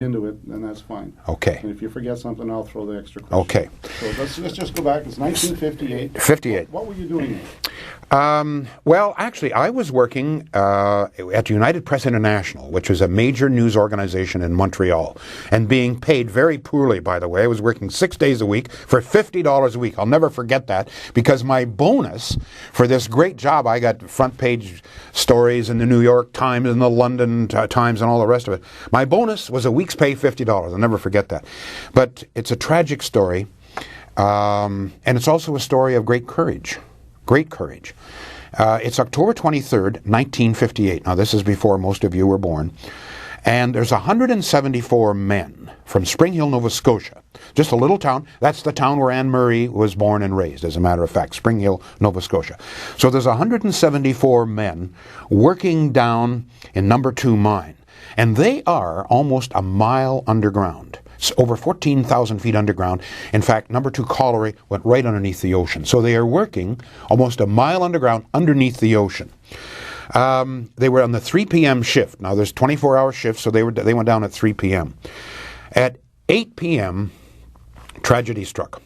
into it, then that's fine. Okay. And if you forget something, I'll throw the extra question. Okay. So let's just go back. It's 1958. 58. What were you doing there? Well, actually, I was working at United Press International, which is a major news organization in Montreal, and being paid very poorly, by the way. I was working 6 days a week for $50 a week. I'll never forget that, because my bonus for this great job, I got front page stories in the New York Times and the London Times and all the rest of it. My bonus was a week's pay, $50. I'll never forget that. But it's a tragic story, and it's also a story of great courage. Great courage. It's October 23rd, 1958. Now, this is before most of you were born. And there's 174 men from Springhill, Nova Scotia. Just a little town. That's the town where Anne Murray was born and raised, as a matter of fact, Springhill, Nova Scotia. So there's 174 men working down in number 2 mine. And they are almost a mile underground. It's over 14,000 feet underground. In fact, number 2 colliery went right underneath the ocean. So they are working almost a mile underground underneath the ocean. They were on the 3 p.m. shift. Now there's 24-hour shifts, so they went down at 3 p.m. At 8 p.m., tragedy struck.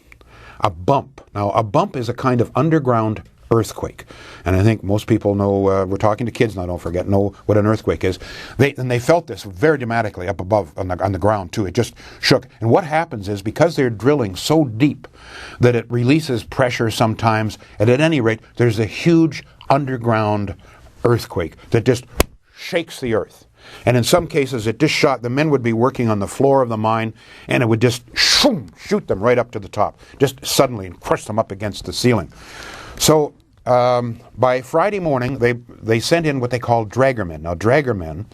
A bump. Now a bump is a kind of underground earthquake. And I think most people know, we're talking to kids now, don't forget, know what an earthquake is. They felt this very dramatically up above on the ground too. It just shook. And what happens is, because they're drilling so deep that it releases pressure sometimes, and at any rate, there's a huge underground earthquake that just shakes the earth. And in some cases, it just shot, the men would be working on the floor of the mine, and it would just shoot them right up to the top, just suddenly, and crush them up against the ceiling. So by Friday morning, they sent in what they call draggermen. Now, draggermen,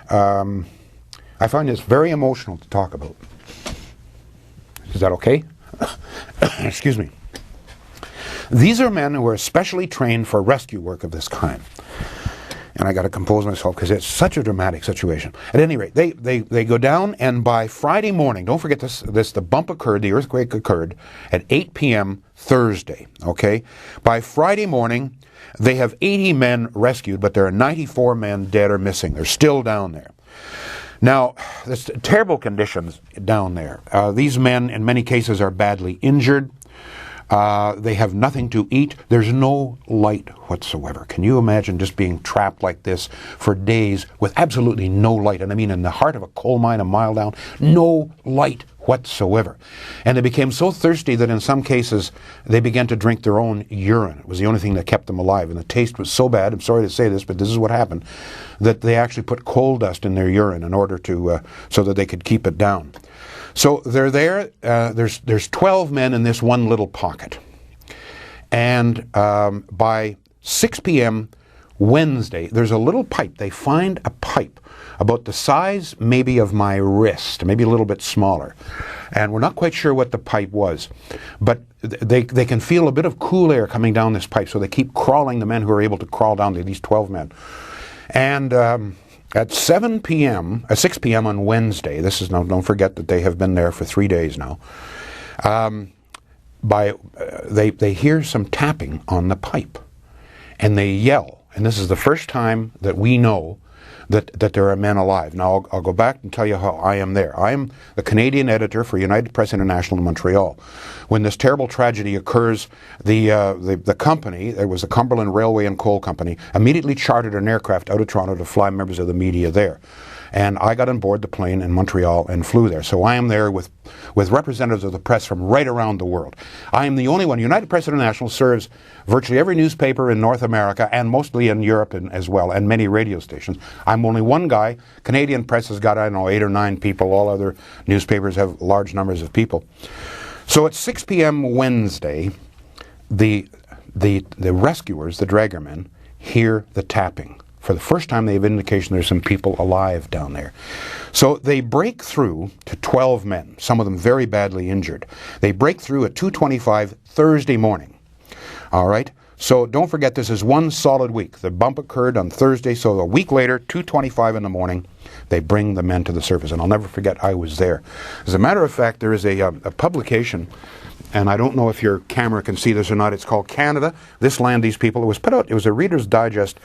I find this very emotional to talk about. Is that okay? Excuse me. These are men who are especially trained for rescue work of this kind. And I got to compose myself because it's such a dramatic situation. At any rate, they go down, and by Friday morning, don't forget this, the bump occurred, the earthquake occurred at 8 p.m. Thursday, okay? By Friday morning, they have 80 men rescued, but there are 94 men dead or missing. They're still down there. Now, there's terrible conditions down there. These men, in many cases, are badly injured. They have nothing to eat. There's no light whatsoever. Can you imagine just being trapped like this for days with absolutely no light? And I mean, in the heart of a coal mine a mile down, no light whatsoever. And they became so thirsty that in some cases they began to drink their own urine. It was the only thing that kept them alive. And the taste was so bad, I'm sorry to say this, but this is what happened, that they actually put coal dust in their urine in order to, so that they could keep it down. So they're there, there's 12 men in this one little pocket. And by 6 p.m. Wednesday, there's a little pipe. They find a pipe about the size maybe of my wrist, maybe a little bit smaller. And we're not quite sure what the pipe was. But they can feel a bit of cool air coming down this pipe, so they keep crawling, the men who are able to crawl down, these 12 men. And at 6 p.m. on Wednesday, this is now, don't forget that they have been there for 3 days now, they hear some tapping on the pipe, and they yell. And this is the first time that we know that there are men alive. Now, I'll go back and tell you how I am there. I am the Canadian editor for United Press International in Montreal. When this terrible tragedy occurs, the company, it was the Cumberland Railway and Coal Company, immediately chartered an aircraft out of Toronto to fly members of the media there. And I got on board the plane in Montreal and flew there. So I am there with representatives of the press from right around the world. I am the only one. United Press International serves virtually every newspaper in North America and mostly in Europe as well, and many radio stations. I'm only one guy. Canadian press has got, I don't know, 8 or 9 people. All other newspapers have large numbers of people. So at 6 p.m. Wednesday, the rescuers, the draggermen, hear the tapping. For the first time, they have indication there's some people alive down there. So they break through to 12 men, some of them very badly injured. They break through at 2:25 Thursday morning. All right? So don't forget, this is one solid week. The bump occurred on Thursday, so a week later, 2:25 in the morning, they bring the men to the surface. And I'll never forget, I was there. As a matter of fact, there is a publication and I don't know if your camera can see this or not. It's called Canada, This Land, These People. It was put out, it was a Reader's Digest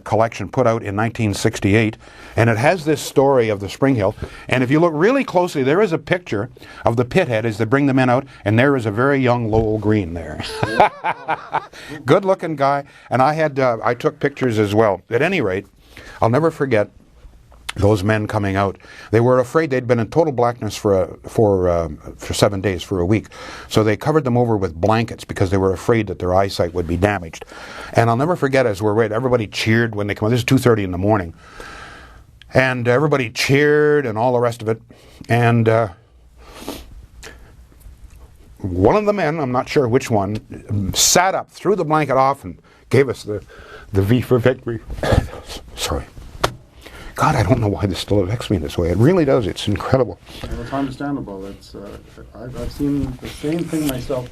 collection put out in 1968, and it has this story of the Springhill. And if you look really closely, there is a picture of the pithead as they bring the men out, and there is a very young Lowell Green there. Good-looking guy, and I took pictures as well. At any rate, I'll never forget those men coming out. They were afraid. They'd been in total blackness for 7 days, for a week. So they covered them over with blankets because they were afraid that their eyesight would be damaged. And I'll never forget, as we're waiting, everybody cheered when they come out. This is 2:30 in the morning. And everybody cheered and all the rest of it. And one of the men, I'm not sure which one, sat up, threw the blanket off, and gave us the V for victory. Sorry. God, I don't know why this still affects me this way. It really does. It's incredible. Well, it's understandable. I've seen the same thing myself.